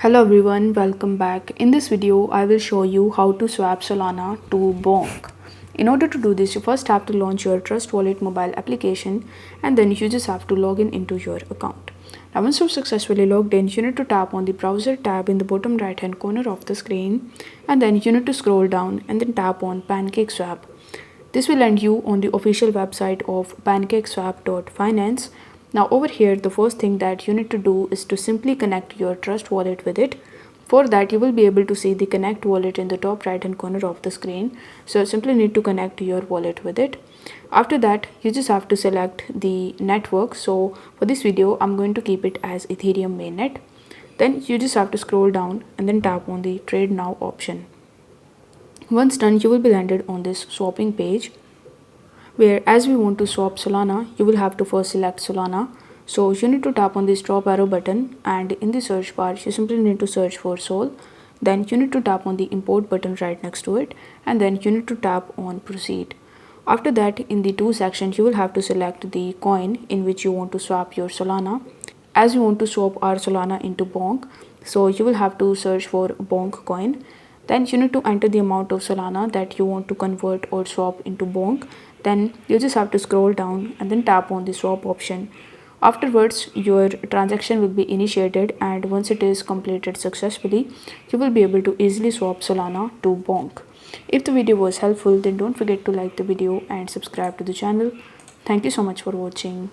Hello everyone, welcome back. In this video, I will show you how to swap Solana to Bonk. In order to do this, you first have to launch your Trust Wallet mobile application and then you just have to log in into your account. Now once you've successfully logged in, you need to tap on the browser tab in the bottom right hand corner of the screen and then you need to scroll down and then tap on PancakeSwap. This will land you on the official website of pancakeswap.finance. Now over here, the first thing that you need to do is to simply connect your Trust wallet with it. For that, you will be able to see the connect wallet in the top right hand corner of the screen. So simply need to connect your wallet with it. After that, you just have to select the network. So for this video, I'm going to keep it as Ethereum mainnet. Then you just have to scroll down and then tap on the trade now option. Once done, you will be landed on this swapping page where as we want to swap Solana, you will have to first select Solana. So you need to tap on this drop arrow button and in the search bar, you simply need to search for Sol. Then you need to tap on the import button right next to it and then you need to tap on proceed. After that, in the to section, you will have to select the coin in which you want to swap your Solana. As we want to swap our Solana into Bonk, so you will have to search for Bonk coin. Then you need to enter the amount of Solana that you want to convert or swap into Bonk. Then you just have to scroll down and then tap on the swap option. Afterwards, your transaction will be initiated and once it is completed successfully, you will be able to easily swap Solana to Bonk. If the video was helpful, then don't forget to like the video and subscribe to the channel. Thank you so much for watching.